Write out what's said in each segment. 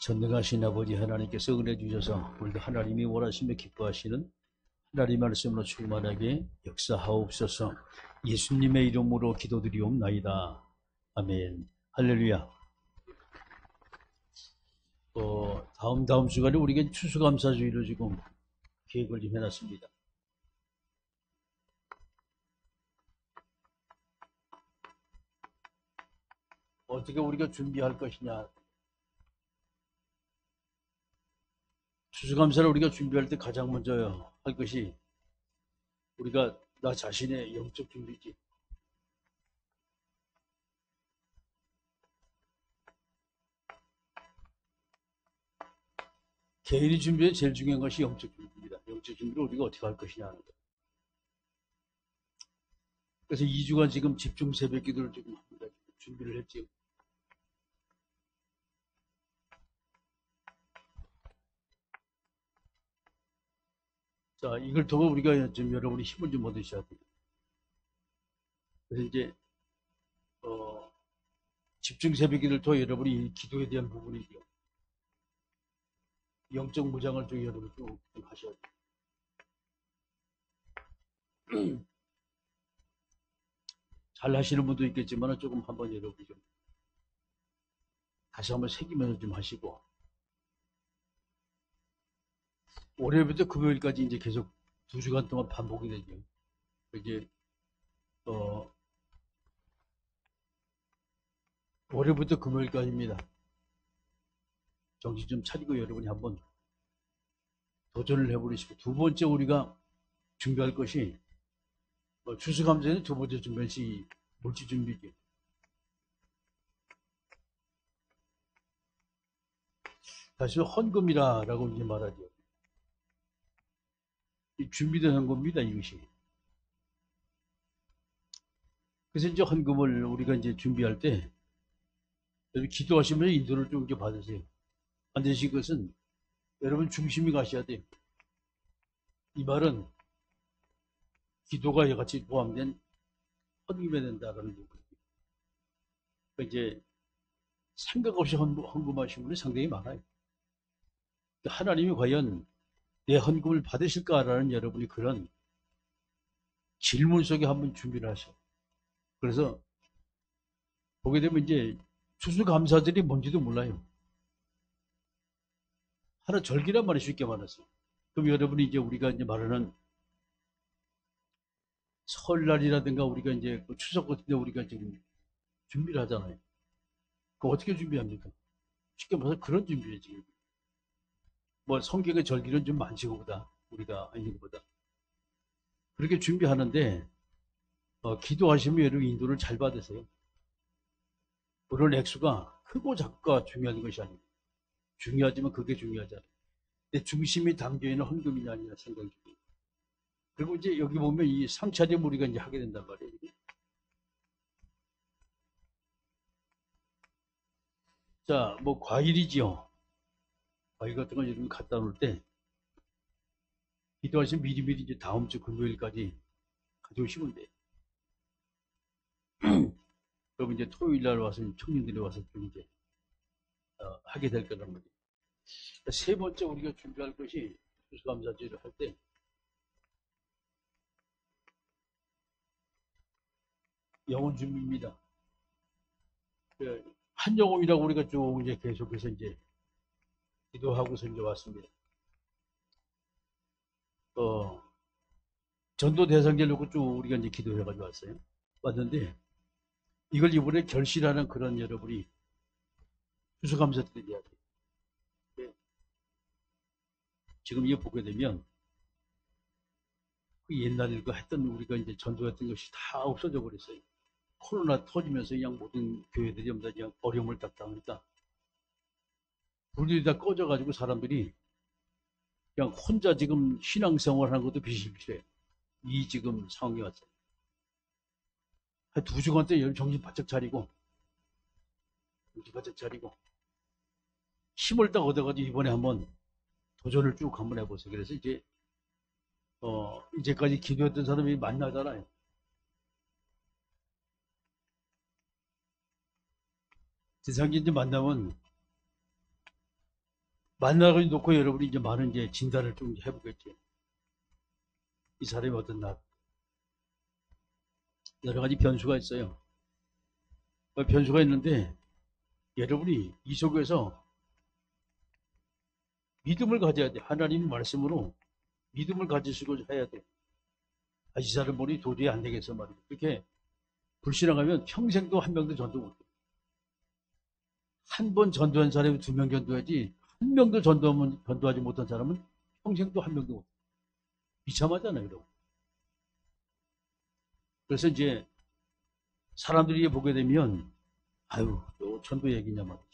전능하신 아버지 하나님께서 은혜 주셔서 오늘도 하나님이 원하시며 기뻐하시는 하나님 말씀으로 충만하게 역사하옵소서. 예수님의 이름으로 기도드리옵나이다. 아멘. 할렐루야. 다음 주간에 우리가 추수감사주의로 지금 계획을 좀 해놨습니다. 어떻게 우리가 준비할 것이냐. 추수감사를 우리가 준비할 때 가장 먼저 할 것이 우리가 나 자신의 영적 준비지. 개인이 준비에 제일 중요한 것이 영적 준비입니다. 영적 준비를 우리가 어떻게 할 것이냐 하는 것. 그래서 2주간 지금 집중 새벽 기도를 지금 합니다. 준비를 했지요. 자, 이걸 통해 우리가 좀 여러분이 힘을 좀 얻으셔야 돼요. 그래서 이제, 집중 새벽기를 통해 여러분이 기도에 대한 부분이죠. 영적 무장을 좀 여러분 좀 하셔야 돼요. 잘 하시는 분도 있겠지만 조금 한번 여러분이 좀 다시 한번 새기면서 좀 하시고, 월요일부터 금요일까지 이제 계속 2주간 동안 반복이 되죠. 이제, 월요일부터 금요일까지입니다. 정신 좀 차리고 여러분이 한번 도전을 해보시고, 두 번째 우리가 준비할 것이, 추수감사는 두 번째 준비할 것이 물질 준비죠. 다시 헌금이라고 이제 말하죠. 준비된 헌금입니다, 이것이. 그래서 이제 헌금을 우리가 이제 준비할 때, 여러분 기도하시면 인도를 좀 이렇게 받으세요. 반드시 그것은 여러분 중심이 가셔야 돼요. 이 말은 기도가 같이 포함된 헌금해야 된다라는 거거든요. 그러니까 이제 생각 없이 헌금하시는 분이 상당히 많아요. 하나님이 과연 내 헌금을 받으실까라는 여러분이 그런 질문 속에 한번 준비를 하셔. 그래서 보게 되면 이제 추수감사절이 뭔지도 몰라요. 하나 절기란 말이 쉽게 말해서. 그럼 여러분이 이제 우리가 이제 말하는 설날이라든가 우리가 이제 추석 같은 데 우리가 지금 준비를 하잖아요. 그거 어떻게 준비합니까? 쉽게 말해서 그런 준비예요, 지금. 뭐 성경의 절기는 좀 많지 그보다 우리가 아닌 것보다 그렇게 준비하는데 기도하시면 여러분 인도를 잘 받으세요. 물론 액수가 크고 작고가 중요한 것이 아닙니다. 중요하지만 그게 중요하잖아요. 내 중심이 담겨 있는 헌금이냐 아니냐 생각이 듭니다. 그리고 이제 여기 보면 이 상차림 우리가 이제 하게 된단 말이에요. 자, 뭐 과일이지요. 과일 같은 거 여러분 갖다 놓을 때 기도하시면 미리미리 이제 다음 주 금요일까지 가져오시면 돼요. 그럼 이제 토요일 날 와서 청년들이 와서 좀 이제 하게 될 거란 말이에요. 세 번째 우리가 준비할 것이 추수감사절을 할 때 영혼 준비입니다. 한영혼이라고 우리가 쭉 이제 계속해서 이제 기도하고서 이제 왔습니다. 전도 대상절 놓고 쭉 우리가 이제 기도해가지고 왔어요. 왔는데 이걸 이번에 결실하는 그런 여러분이 추수감사 드려야 돼요. 네. 지금 이거 보게 되면 그 옛날에 그 했던 우리가 이제 전도했던 것이 다 없어져 버렸어요. 코로나 터지면서 그냥 모든 교회들이 전부 다 그냥 어려움을 당하니까 불이 다 꺼져가지고 사람들이 그냥 혼자 지금 신앙생활 하는 것도 비실비실해요. 이 지금 상황이 왔어요. 한 2주간 때 정신 바짝 차리고 힘을 딱 얻어가지고 이번에 한번 도전을 쭉 한번 해보세요. 그래서 이제 이제까지 기도했던 사람이 만나잖아요. 세상에 이제 만나면 만나고 놓고 여러분이 이제 많은 이제 진단을 좀 해보겠죠. 이 사람이 어떤 날 여러 가지 변수가 있어요. 변수가 있는데 여러분이 이 속에서 믿음을 가져야 돼. 하나님 말씀으로 믿음을 가지시고 해야 돼. 이 사람 보니 도저히 안 되겠어 말이야. 그렇게 불신앙하면 평생도 한 명도 전도 못해. 한 번 전도한 사람이 2명 전도하지 한 명도 전도하지 못한 사람은 평생도 한 명도 못해. 비참하잖아요, 여러분. 그래서 이제 사람들이 보게 되면 아유, 또 전도 얘기냐 말이지.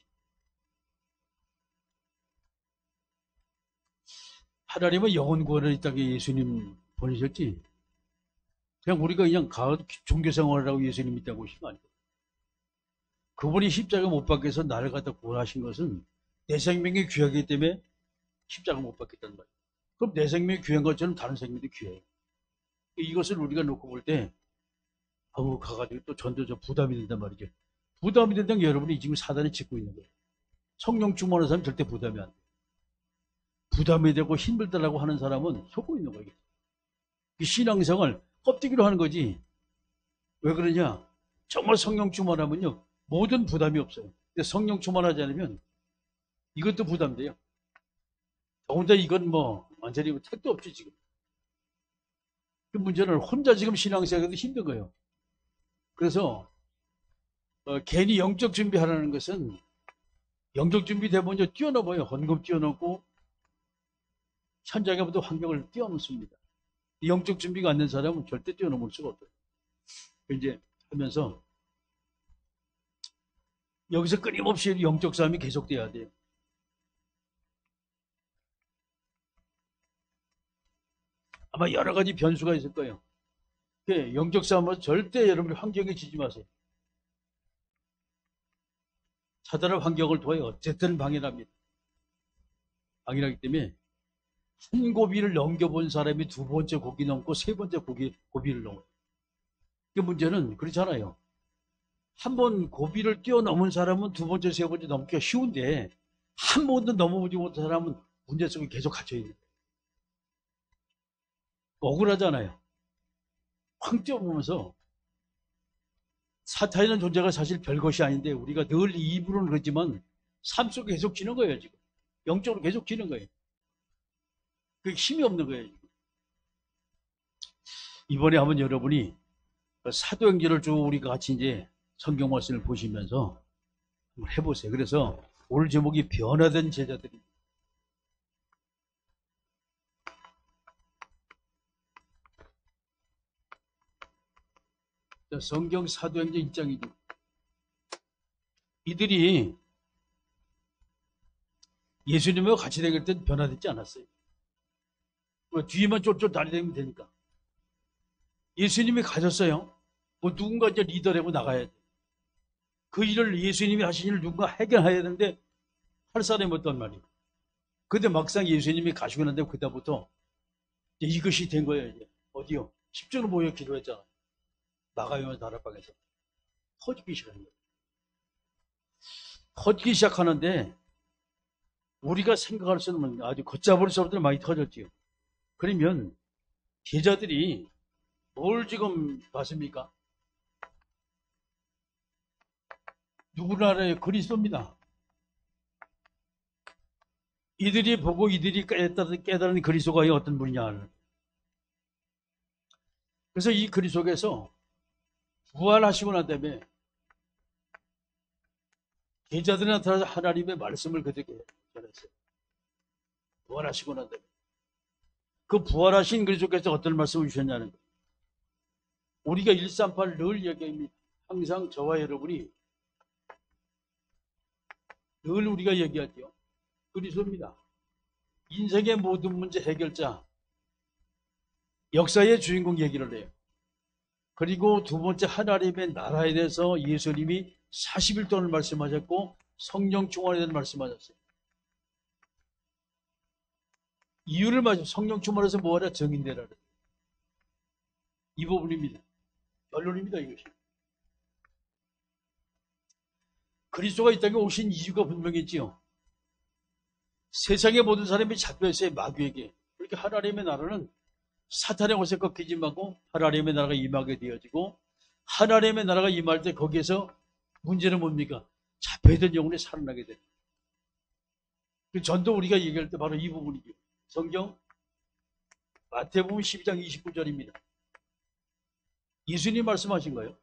하나님은 영혼 구원을 이 땅에 예수님 보내셨지. 그냥 우리가 그냥 종교 생활을 하고 예수님 믿다고 오신 거 아니에요. 그분이 십자가 못 박혀서 나를 갖다 구원하신 것은 내 생명이 귀하기 때문에 십자가 못 박혔단 말이에요. 그럼 내 생명이 귀한 것처럼 다른 생명도 귀해요. 이것을 우리가 놓고 볼 때, 가가지고 또 전도자 부담이 된단 말이죠. 부담이 된다는 게 여러분이 지금 사단이 짓고 있는 거예요. 성령 충만한 사람은 절대 부담이 안 돼요. 부담이 되고 힘들다라고 하는 사람은 속고 있는 거예요. 신앙생활 껍데기로 하는 거지. 왜 그러냐? 정말 성령 충만하면요. 모든 부담이 없어요. 근데 성령 충만하지 않으면 이것도 부담돼요. 더군다나 이건 완전히 택도 없지, 지금. 그 문제는 혼자 지금 신앙생활도 힘든 거예요. 그래서, 괜히 영적 준비하라는 것은 영적 준비 되면 먼저 뛰어넘어요. 헌금 뛰어넘고, 현장에 모두 환경을 뛰어넘습니다. 영적 준비가 안 된 사람은 절대 뛰어넘을 수가 없어요. 이제 하면서, 여기서 끊임없이 영적 싸움이 계속돼야 돼요. 아마 여러 가지 변수가 있을 거예요. 영적 싸움은 절대 여러분이 환경에 지지 마세요. 사단의 환경을 통해 어쨌든 방해합니다. 방해하기 때문에 한 고비를 넘겨본 사람이 2번째 고비 넘고 3번째 고비를 넘어요. 그 문제는 그렇잖아요. 한 번 고비를 뛰어넘은 사람은 2번째, 3번째 넘기가 쉬운데 한 번도 넘어보지 못한 사람은 문제 속에 계속 갇혀있는 거예요. 억울하잖아요. 확 뛰어보면서 사탄이라는 존재가 사실 별것이 아닌데 우리가 늘 입으로는 그렇지만 삶 속에 계속 지는 거예요, 지금. 영적으로 계속 지는 거예요. 그게 힘이 없는 거예요, 지금. 이번에 한번 여러분이 사도행전을 쭉 우리가 같이 이제 성경 말씀을 보시면서 한번 해보세요. 그래서 오늘 제목이 변화된 제자들입니다. 성경 사도행전 1장이죠. 이들이 예수님과 같이 다닐 땐 변화되지 않았어요. 뒤에만 쫄쫄 다니면 되니까. 예수님이 가셨어요. 누군가 이제 리더라고 나가야 돼. 그 일을 예수님이 하신 일을 누군가 해결해야 되는데 할 사람이 없단 말이에요. 근데 막상 예수님이 가시고 난 다음에 그다음부터 이것이 된 거예요. 이제. 어디요? 10조는 모여 기도했잖아요. 나가요 다락방에서. 터지기 시작하는 거예요. 터지기 시작하는데 우리가 생각할 수 없는 아주 걷잡을 수 없는 많이 터졌지요. 그러면 제자들이 뭘 지금 봤습니까? 누구나 알아요. 그리스도입니다. 이들이 보고 이들이 깨달은 그리스도가 어떤 분이냐. 그래서 이 그리스도 속에서 부활하시고 난 다음에 제자들이 나타나서 하나님의 말씀을 그들에게 전했어요. 부활하시고 난 다음에 그 부활하신 그리스도께서 어떤 말씀을 주셨냐는 거예요. 우리가 138 늘 얘기합니다. 항상 저와 여러분이 늘 우리가 얘기하죠. 그리스도입니다. 인생의 모든 문제 해결자, 역사의 주인공 얘기를 해요. 그리고 2번째 하나님의 나라에 대해서 예수님이 40일 동안 말씀하셨고 성령 충만에 대한 말씀하셨어요. 이유를 말씀 성령 충만해서 뭐하냐? 정인되라. 이 부분입니다. 결론입니다. 이것이. 그리스도가 이 땅에 오신 이유가 분명히 있지요. 세상의 모든 사람이 잡혀있어요. 마귀에게. 그렇게 하나님의 나라는 사탄의 옷에 꺾이지 말고 하나님의 나라가 임하게 되어지고, 하나님의 나라가 임할 때 거기에서 문제는 뭡니까? 잡혀있던 영혼이 살아나게 됩니다. 그 전도 우리가 얘기할 때 바로 이 부분이죠. 성경 마태복음 12장 29절입니다. 예수님 말씀하신 거예요.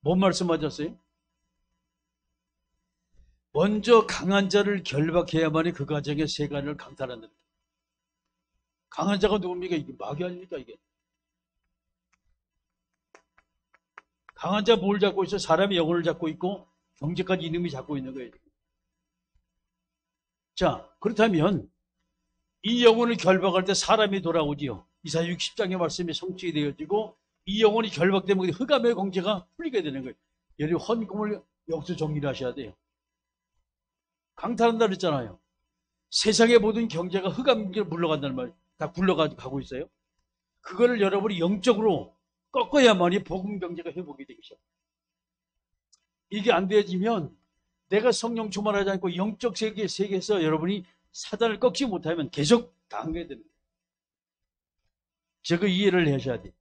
뭔 말씀하셨어요? 먼저 강한 자를 결박해야만이 그 가정의 세간을 강탈한다. 강한 자가 누굽니까? 이게 마귀 아닙니까? 이게 강한 자 뭘 잡고 있어? 사람의 영혼을 잡고 있고 경제까지 이놈이 잡고 있는 거예요. 자, 그렇다면 이 영혼을 결박할 때 사람이 돌아오지요. 이사야 60장의 말씀이 성취되어지고 이 영혼이 결박되면 흑암의 공제가 풀리게 되는 거예요. 여러분 헌금을 여기서 정리를 하셔야 돼요. 강탈한다 그랬잖아요. 세상의 모든 경제가 흑암으로 물러간다는 말, 다 굴러가고 있어요. 그거를 여러분이 영적으로 꺾어야만이 복음 경제가 회복이 되기 시작합니다. 이게 안 되어지면 내가 성령 충만하지 않고 영적 세계에서 여러분이 사단을 꺾지 못하면 계속 당하게 됩니다. 제가 이해를 하셔야 돼요.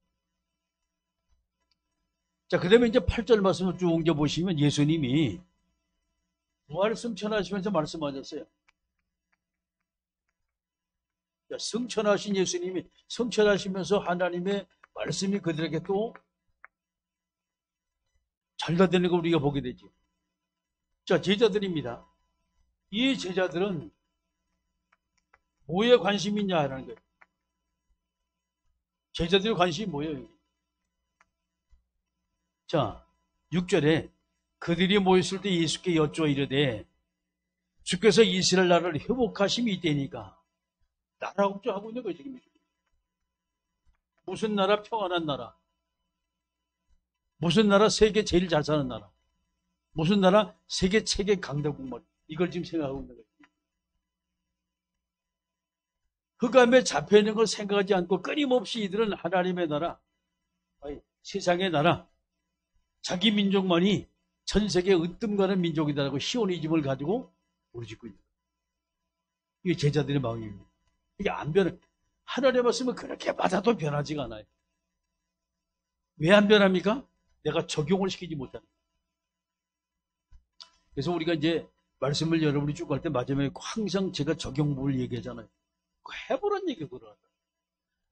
자, 그 다음에 이제 8절 말씀을 쭉 옮겨보시면 예수님이 부활 승천하시면서 말씀하셨어요. 자, 승천하신 예수님이 승천하시면서 하나님의 말씀이 그들에게 또 전달되는 걸 우리가 보게 되죠. 자, 제자들입니다. 이 제자들은 뭐에 관심이 있냐 하는 거예요. 제자들의 관심이 뭐예요? 자, 6절에 그들이 모였을 때 예수께 여쭈어 이르되 주께서 이스라엘 나라를 회복하심이 있다니까. 나라 걱정하고 있는 거예요, 지금. 무슨 나라? 평안한 나라. 무슨 나라? 세계 제일 잘 사는 나라. 무슨 나라? 세계 최대 강대국만. 이걸 지금 생각하고 있는 거예요. 흑암에 잡혀있는 걸 생각하지 않고 끊임없이 이들은 하나님의 나라, 아니, 세상의 나라, 자기 민족만이 전 세계에 으뜸가는 민족이다라고 시오니즘을 가지고 우리짓고 있는 거예요. 이게 제자들의 마음입니다. 이게 안 변해. 하나님의 말씀은 그렇게 받아도 변하지가 않아요. 왜 안 변합니까? 내가 적용을 시키지 못하는 거예요. 그래서 우리가 이제 말씀을 여러분이 쭉 할 때 마지막에 항상 제가 적용법을 얘기하잖아요. 해보란 얘기 그러다.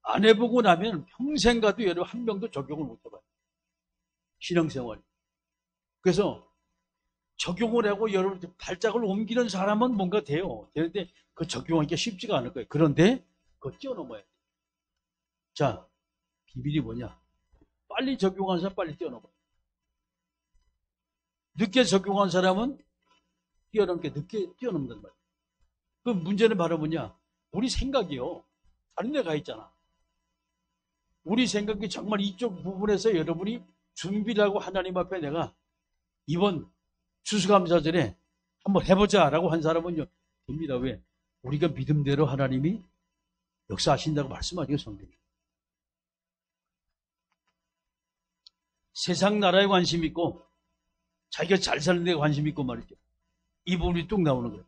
안 해보고 나면 평생 가도 여러분 한 명도 적용을 못 해봐요. 신앙생활. 그래서 적용을 하고 여러분 발작을 옮기는 사람은 뭔가 돼요. 되는데 그 적용하기가 쉽지가 않을 거예요. 그런데 그거 뛰어넘어야 돼요. 자, 비밀이 뭐냐? 빨리 적용한 사람 빨리 뛰어넘어요. 늦게 적용한 사람은 늦게 뛰어넘는단 말이에요. 그 문제는 바로 뭐냐? 우리 생각이요. 다른 데 가 있잖아. 우리 생각이 정말 이쪽 부분에서 여러분이 준비를 하고 하나님 앞에 내가 이번 추수감사절에 한번 해보자 라고 한 사람은요, 됩니다. 왜? 우리가 믿음대로 하나님이 역사하신다고 말씀하시고 성경이. 세상 나라에 관심 있고 자기가 잘 사는 데 관심 있고 말이죠. 이 부분이 뚝 나오는 거예요.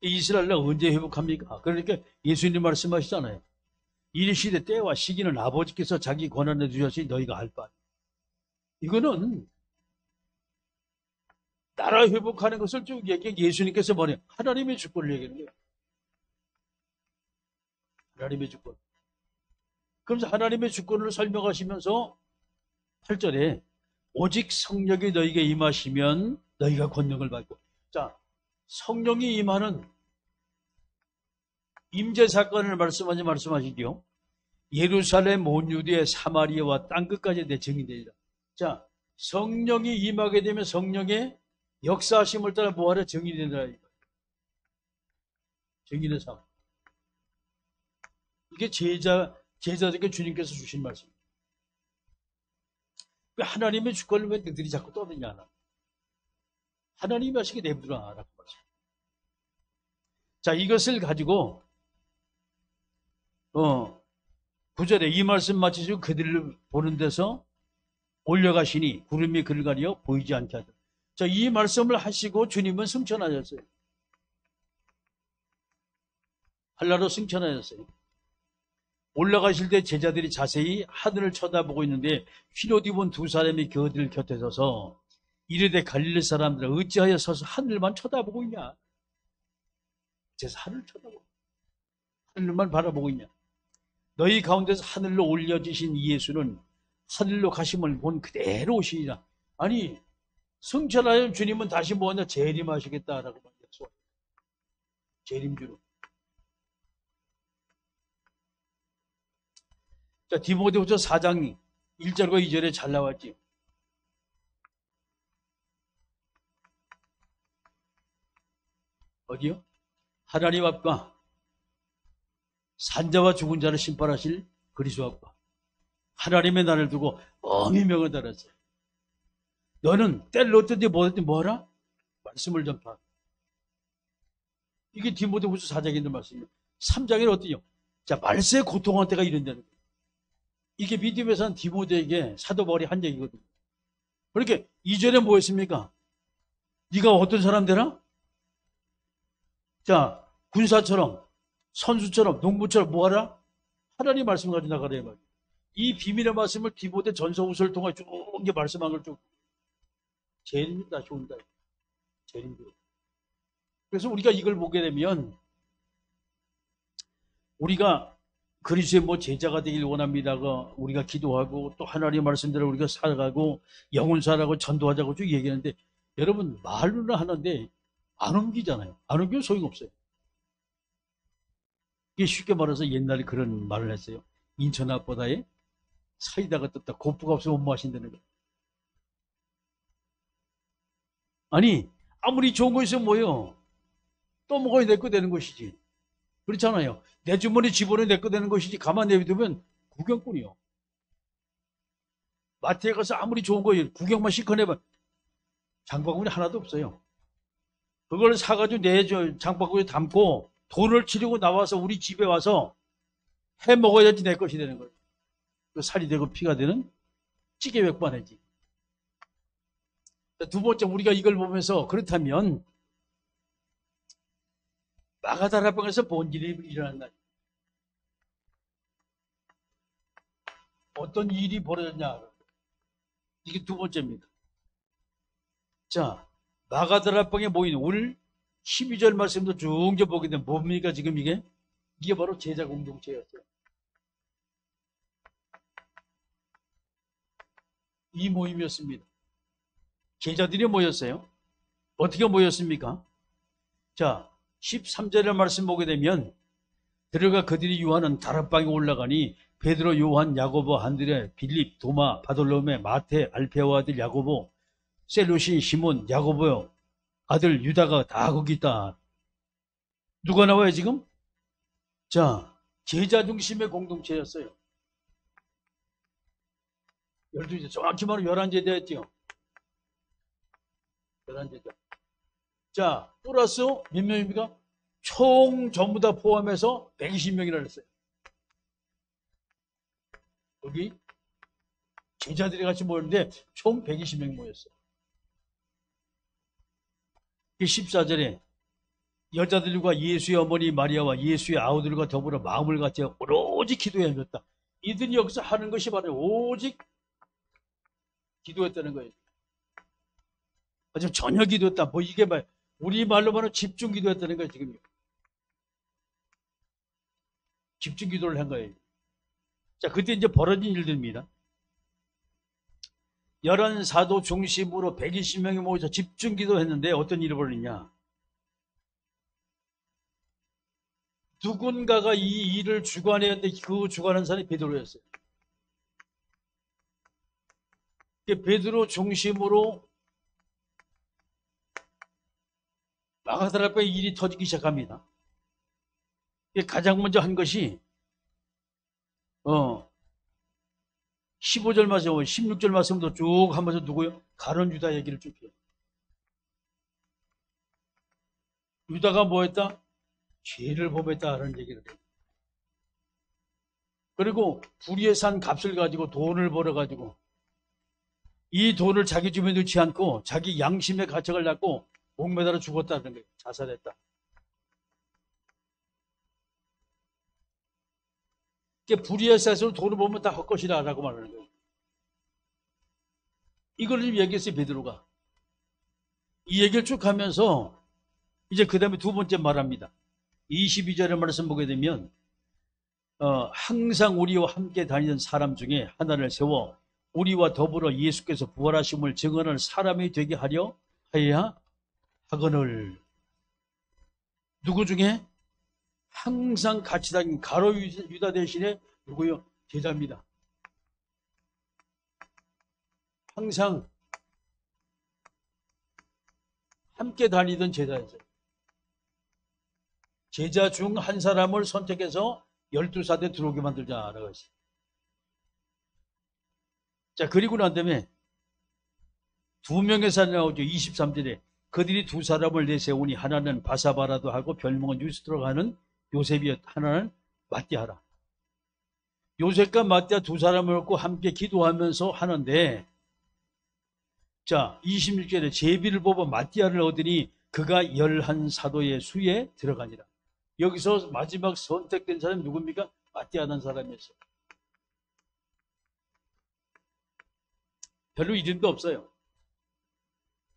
이스라엘 나라 언제 회복합니까? 그러니까 예수님 말씀하시잖아요. 이 시대 때와 시기는 아버지께서 자기 권한에 주셨으니 너희가 알 바. 이거는 나라 회복하는 것을 쭉 얘기해. 예수님께서 뭐냐? 하나님의 주권을 얘기하는 거예요. 하나님의 주권. 그러면서 하나님의 주권을 설명하시면서 8절에 오직 성령이 너희에게 임하시면 너희가 권능을 받고. 자, 성령이 임하는 임재 사건을 말씀하시죠. 예루살렘, 온 유대, 사마리아와 땅끝까지 내 증인되리라. 자, 성령이 임하게 되면 성령의 역사하심을 따라 뭐하라? 증인이 된다. 증인의 삶. 이게 제자들에게 주님께서 주신 말씀입니다. 하나님의 주권을 왜 너희들이 자꾸 떠드냐? 하나님이 하시게 내버려라 라고 말씀. 자, 이것을 가지고 9절에 이 말씀 마치시고 그들을 보는 데서 올려가시니 구름이 그를 가려 보이지 않게 하더라. 자, 이 말씀을 하시고 주님은 승천하셨어요. 한라로 승천하였어요. 올라가실 때 제자들이 자세히 하늘을 쳐다보고 있는데 흰옷 입은 두 사람이 그들 곁에 서서 이르되 갈릴리 사람들아 어찌하여 서서 하늘만 쳐다보고 있냐. 그래서 하늘을 쳐다보고 하늘만 바라보고 있냐. 너희 가운데서 하늘로 올려지신 이 예수는 하늘로 가심을 본 그대로 오시리라. 아니 승천하여 주님은 다시 뭐하냐 재림하시겠다라고 약속. 재림주로. 자, 디모데후서 4장 1절과 2절에 잘 나왔지. 어디요? 하나님 앞과 산자와 죽은 자를 심판하실 그리스도 앞과 하나님의 날을 두고 엄히 명을 달았어요. 너는 때를 어떤지 뭐하라? 말씀을 전파. 이게 디모데후서 4장에 있는 말씀이에요. 3장에는 어때요? 자, 말세에 고통할 때가 이른다는 거예요. 이게 믿음의 산 디모데에게 사도 바울이 한 얘기거든요. 그러니까 이전에 뭐였습니까? 네가 어떤 사람 되나? 자, 군사처럼 선수처럼 농부처럼 뭐하라? 하나님 말씀을 가지고 나가라 말이에요. 이 비밀의 말씀을 디모데 전서후서를 통해 쭉 말씀한 걸 쭉 재림이 다시 온다. 재림도. 그래서 우리가 이걸 보게 되면 우리가 그리스도의 뭐 제자가 되길 원합니다가 우리가 기도하고 또 하나님의 말씀대로 우리가 살아가고 영혼사라고 전도하자고 쭉 얘기하는데 여러분 말로는 하는데 안 옮기잖아요. 안 옮기면 소용없어요. 이게 쉽게 말해서 옛날에 그런 말을 했어요. 인천 앞바다에 사이다가 떴다. 고프가 없으면 못 마신다는 거예요. 아니 아무리 좋은 거 있으면 뭐예요? 또 먹어야 내 거 되는 것이지. 그렇잖아요. 내 주머니 집어넣어 내 거 되는 것이지 가만히 내비두면 구경꾼이요. 마트에 가서 아무리 좋은 거 구경만 실컷 해봐. 장바구니 하나도 없어요. 그걸 사가지고 내 장바구니에 담고 돈을 치르고 나와서 우리 집에 와서 해 먹어야지 내 것이 되는 거예요. 그 살이 되고 피가 되는 찌개 맥반이지. 두 번째 우리가 이걸 보면서 그렇다면 마가다라방에서 뭔 일이 일어났나? 어떤 일이 벌어졌냐? 이게 두 번째입니다. 자, 마가다라방에 모인 오늘 12절 말씀도 쭉 보게 되면 뭡니까 지금 이게? 이게 바로 제자 공동체였어요. 이 모임이었습니다. 제자들이 모였어요. 어떻게 모였습니까? 자, 13절의 말씀 보게 되면 들어가 그들이 유하는 다락방에 올라가니 베드로, 요한, 야고보, 안드레, 빌립, 도마, 바돌로메, 마테, 알페오 아들 야고보, 셀루시, 시몬, 야고보 아들 유다가 다 거기 있다. 누가 나와요 지금? 자, 제자 중심의 공동체였어요. 12제자, 정확히 말하면 11제자였죠. 11제자. 자, 플러스 몇 명입니까? 총 전부 다 포함해서 120명이라 했어요. 여기 제자들이 같이 모였는데 총 120명이 모였어요. 14절에 여자들과 예수의 어머니 마리아와 예수의 아우들과 더불어 마음을 같이 오로지 기도해 줬다. 이들이 여기서 하는 것이 바로 오직 기도했다는 거예요. 아주 전혀 기도했다. 뭐 이게 말 우리 말로 말하면 집중 기도했다는 거예요. 지금 집중 기도를 한 거예요. 자, 그때 이제 벌어진 일들입니다. 11사도 중심으로 120명이 모여서 집중 기도했는데 어떤 일이 벌어졌냐? 누군가가 이 일을 주관했는데 그 주관한 사람이 베드로였어요. 베드로 중심으로 마가다락방의 일이 터지기 시작합니다. 가장 먼저 한 것이 15절 말씀, 16절 말씀도 쭉 하면서 누구요? 가룟 유다 얘기를 쭉 해요. 유다가 뭐 했다? 죄를 범했다라는 얘기를 해요. 그리고 불의에 산 값을 가지고 돈을 벌어가지고 이 돈을 자기 주변에 넣지 않고 자기 양심의 가책을 낳고 목매달아 죽었다는 거예요. 자살했다. 불의의 셋으로 돈을 벌면 다 헛것이라 라고 말하는 거예요. 이걸 지금 얘기했어요, 베드로가. 이 얘기를 쭉 하면서 이제 그 다음에 두 번째 말합니다. 22절의 말씀 보게 되면 항상 우리와 함께 다니는 사람 중에 하나를 세워 우리와 더불어 예수께서 부활하심을 증언할 사람이 되게 하려 해야 하거늘. 누구 중에? 항상 같이 다니는 가룟 유다 대신에 누구요? 제자입니다. 항상 함께 다니던 제자였어요. 제자 중 한 사람을 선택해서 12사대 들어오게 만들자라고 했어요. 자, 그리고 난 다음에 두 명의 사람이 나오죠. 23절에 그들이 두 사람을 내세우니 하나는 바사바라도 하고 별명은 유스트로가 하는 요셉이었, 하나는 마띠아라. 요셉과 마띠아 두 사람을 얻고 함께 기도하면서 하는데, 자, 26절에 제비를 뽑아 마띠아를 얻으니 그가 11사도의 수에 들어가니라. 여기서 마지막 선택된 사람이 누굽니까? 마띠아라는 사람이었어요. 별로 이름도 없어요.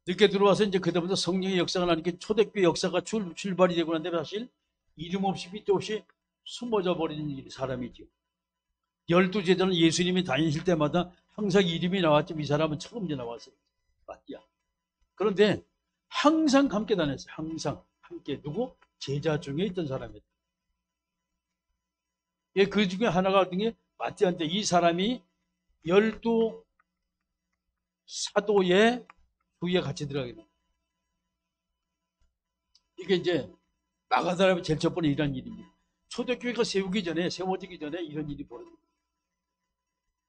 늦게 들어와서 이제 그다음부터 성령의 역사가 나니까 초대교회 역사가 출발이 되고 난 다음에 사실 이름 없이 밑도 없이 숨어져 버리는 사람이죠. 12제자는 예수님이 다니실 때마다 항상 이름이 나왔지만 이 사람은 처음 이제 나왔어요. 마띠아. 그런데 항상 함께 다녔어요. 항상 함께. 누구? 제자 중에 있던 사람이었다. 예, 그 중에 하나가 등에 마띠아인데 이 사람이 12사도의 후에 같이 들어가게 됩니다. 이게 이제 마가다라의 제일 첫 번째 일한 일입니다. 초대교회가 세워지기 전에 이런 일이 벌어집니다.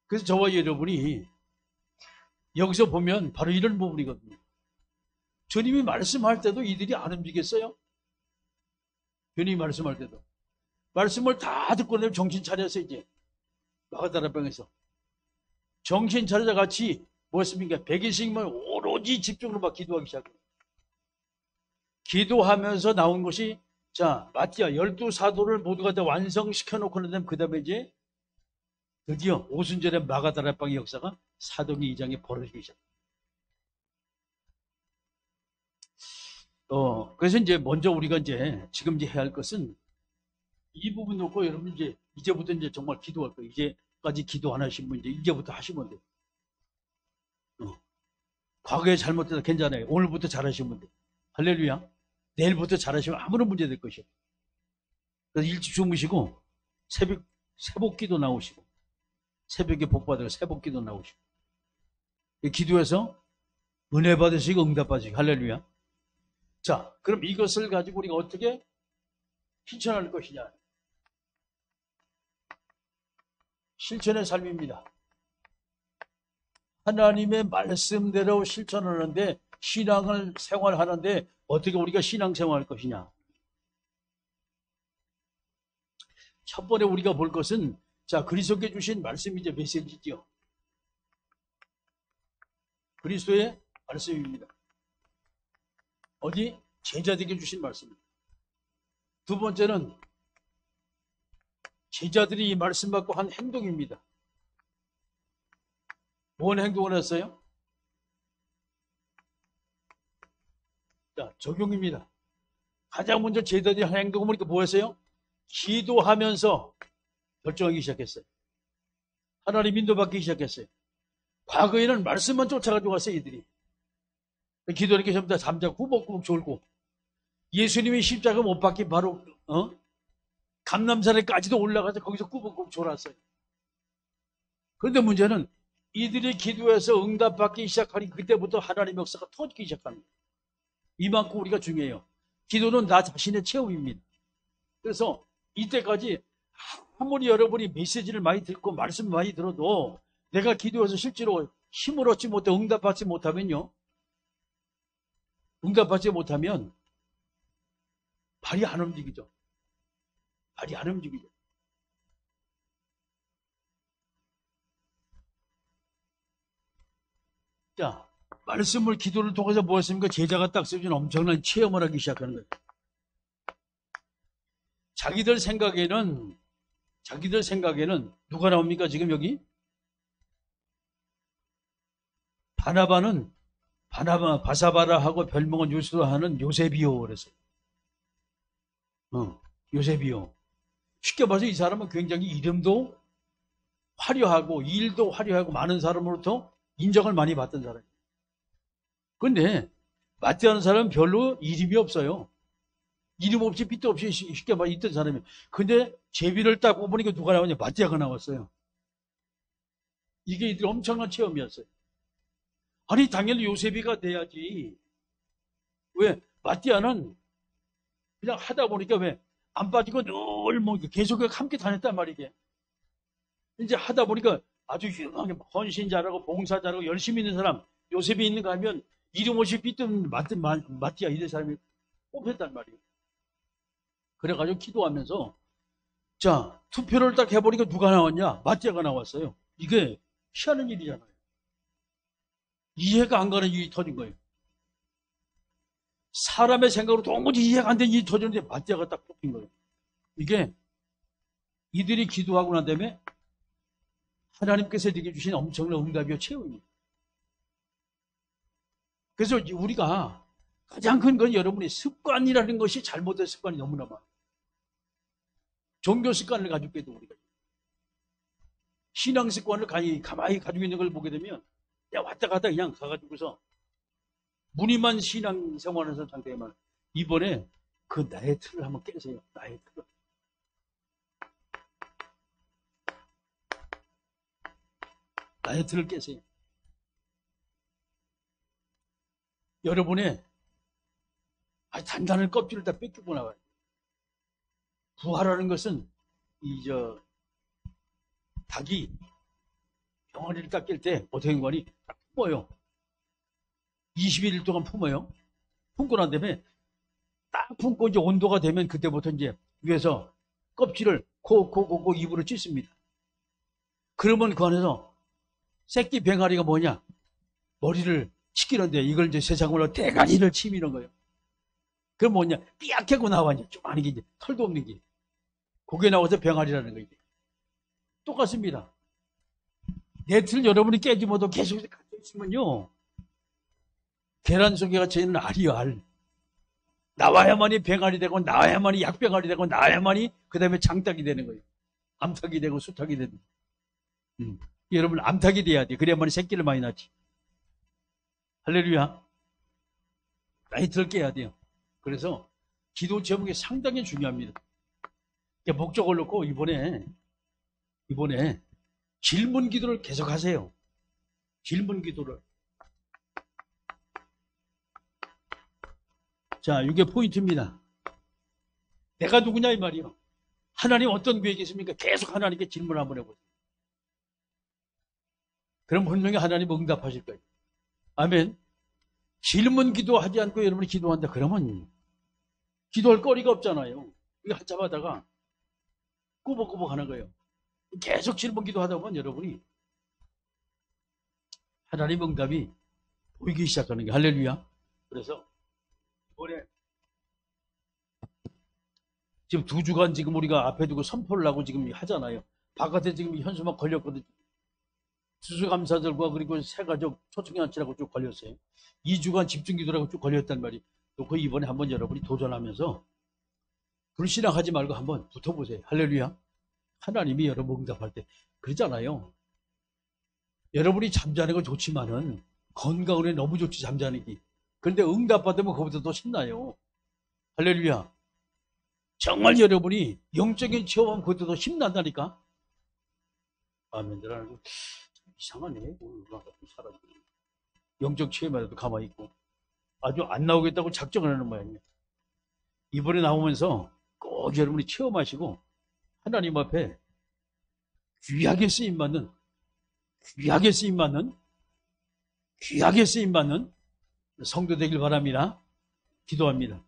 그래서 저와 여러분이 여기서 보면 바로 이런 부분이거든요. 주님이 말씀할 때도 이들이 안 움직였어요. 주님이 말씀할 때도. 말씀을 다 듣고 나면 정신 차려서 이제 마가다라방에서 정신 차려서 같이 뭐였습니까? 100일씩만 오로지 집중으로 막 기도하기 시작합니다. 기도하면서 나온 것이 자, 마띠아 12사도를 모두가 다 완성시켜 놓고 난 다음에 그 다음에 이제 드디어 오순절에 마가다라방의 역사가 사도행전 2장에 벌어지기 시작합니다. 그래서 이제 먼저 우리가 지금 이제 해야 할 것은 이 부분 놓고 여러분 이제부터 이제 정말 기도할 거예요. 이제까지 기도 안 하신 분 이제부터 하시면 돼요. 과거에 잘못해서 괜찮아요. 오늘부터 잘하시면 돼요. 할렐루야. 내일부터 잘하시면 아무런 문제 될 것이요. 그래서 일찍 주무시고 새벽 기도 나오시고 새벽에 복 받으러 새벽 기도 나오시고 기도해서 은혜 받으시고 응답 받으시고 할렐루야. 자, 그럼 이것을 가지고 우리가 어떻게 실천할 것이냐. 실천의 삶입니다. 하나님의 말씀대로 실천하는데 신앙을 생활하는데 어떻게 우리가 신앙생활할 것이냐. 첫 번째 우리가 볼 것은 자, 그리스도께 주신 말씀이 이제 메시지죠. 그리스도의 말씀입니다. 어디? 제자들에게 주신 말씀입니다. 두 번째는 제자들이 이 말씀 받고 한 행동입니다. 뭔 행동을 했어요? 자, 적용입니다. 가장 먼저 제자들이 한 행동을 보니까 뭐였어요? 기도하면서 결정하기 시작했어요. 하나님 인도받기 시작했어요. 과거에는 말씀만 쫓아가지고 갔어요, 이들이. 기도하니까 전부 다 잠자고 후벅후벅 졸고 예수님이 십자가 못 박힌 바로 감람산에까지도 올라가서 거기서 꾸벅꾸벅 졸았어요. 그런데 문제는 이들이 기도해서 응답받기 시작하니 그때부터 하나님의 역사가 터지기 시작합니다. 이만큼 우리가 중요해요. 기도는 나 자신의 체험입니다. 그래서 이때까지 아무리 여러분이 메시지를 많이 듣고 말씀 많이 들어도 내가 기도해서 실제로 힘을 얻지 못해 응답받지 못하면요. 응답받지 못하면 발이 안 움직이죠. 발이 안 움직이죠. 자, 말씀을 기도를 통해서 무엇입니까? 제자가 딱 쓰여진 엄청난 체험을 하기 시작하는 거예요. 자기들 생각에는 자기들 생각에는 누가 나옵니까? 지금 여기 바사바라하고 별명은 유수하는 요셉이요 그랬어요. 요셉이요. 쉽게 봐서 이 사람은 굉장히 이름도 화려하고 일도 화려하고 많은 사람으로부터 인정을 많이 받던 사람이에요. 그런데 마띠아는 사람은 별로 이름이 없어요. 이름 없이 빚도 없이 쉽게 말해 있던 사람이에요. 근데 제비를 딱 뽑으니까 누가 나오냐? 마띠아가 나왔어요. 이게 이들 엄청난 체험이었어요. 아니 당연히 요셉이가 돼야지. 왜? 마띠아는 그냥 하다 보니까 왜? 안 빠지고 늘 뭐 계속 함께 다녔단 말이게. 이제 하다 보니까 아주 유명하게 헌신 잘하고 봉사 잘하고 열심히 있는 사람, 요셉이 있는가 하면 이름 없이 빚던 마띠아 이런 사람이 뽑혔단 말이에요. 그래가지고 기도하면서 자 투표를 딱 해보니까 누가 나왔냐? 마띠아가 나왔어요. 이게 희한한 일이잖아요. 이해가 안 가는 일이 터진 거예요. 사람의 생각으로 도무지 이해가 안 되는 일이 터졌는데 마띠아가 딱 뽑힌 거예요. 이게 이들이 기도하고 난 다음에 하나님께서 이렇게 주신 엄청난 응답이요 체험입니다. 그래서 우리가 가장 큰 건 여러분이 습관이라는 것이 잘못된 습관이 너무나 많아요. 종교 습관을 가지고 있도 우리가 신앙 습관을 가만히 가지고 있는 걸 보게 되면 그냥 왔다 갔다 그냥 가가지고서 무늬만 신앙 생활하는 상태에만 이번에 그 나의 틀을 한번 깨세요. 나의 틀을. 나의 틀을 깨세요. 여러분의 단단한 껍질을 다 뺏기고 나와요. 부활하는 것은 닭이 병아리를 딱 깰 때 어떻게 한 거니? 딱 품어요. 21일 동안 품어요. 품고 난 다음에 딱 품고 이제 온도가 되면 그때부터 이제 위에서 껍질을 코 입으로 찢습니다. 그러면 그 안에서 새끼 병아리가 뭐냐? 머리를 치키는데 이걸 이제 세상으로 대가리를 치미는 거예요. 그럼 뭐냐? 삐약하고 나와 이제 조그마한 게 이제 털도 없는 게 그게 나와서 병아리라는 거예요. 똑같습니다. 내 틀 여러분이 깨지 못하고 계속 갇혀 있으면요. 계란 속에 갇혀 있는 알이요, 알. 나와야만이 병아리 되고, 나와야만이 약병아리 되고, 나와야만이 그 다음에 장닭이 되는 거예요. 암탉이 되고 수탉이 되는 거예요. 여러분 암탉이 돼야 돼. 그래야만이 새끼를 많이 낳지. 할렐루야. 나이트를 깨야 돼요. 그래서 기도 제목이 상당히 중요합니다. 목적을 놓고 이번에 질문 기도를 계속 하세요. 질문 기도를. 자, 이게 포인트입니다. 내가 누구냐 이 말이요. 하나님 어떤 계획이 있습니까? 계속 하나님께 질문 한번 해보세요. 그럼 분명히 하나님 응답하실 거예요. 아멘. 질문 기도하지 않고 여러분이 기도한다 그러면 기도할 거리가 없잖아요. 이거 한참 하다가 꾸벅꾸벅 하는 거예요. 계속 질문 기도하다 보면 여러분이 하나님 응답이 보이기 시작하는 게 할렐루야. 그래서 이번에 지금 2주간 지금 우리가 앞에 두고 선포를 하고 지금 하잖아요. 바깥에 지금 현수막 걸렸거든요. 수수감사절과 그리고 새가족 초청연치라고 쭉 걸렸어요. 2주간 집중기도라고 쭉 걸렸단 말이에요. 그 이번에 한번 여러분이 도전하면서 불신앙하지 말고 한번 붙어보세요. 할렐루야. 하나님이 여러분 응답할 때 그러잖아요. 여러분이 잠자는 건 좋지만은 건강에 너무 좋지 잠자는 게. 그런데 응답받으면 그보다 더 신나요. 할렐루야. 정말 여러분이 영적인 체험하면 그것도 더 힘난다니까. 아멘들. 이상하네. 사람들이 영적 체험에도 가만히 있고 아주 안 나오겠다고 작정을 하는 모양이에요. 이번에 나오면서 꼭 여러분이 체험하시고 하나님 앞에 귀하게 쓰임받는 성도 되길 바랍니다. 기도합니다.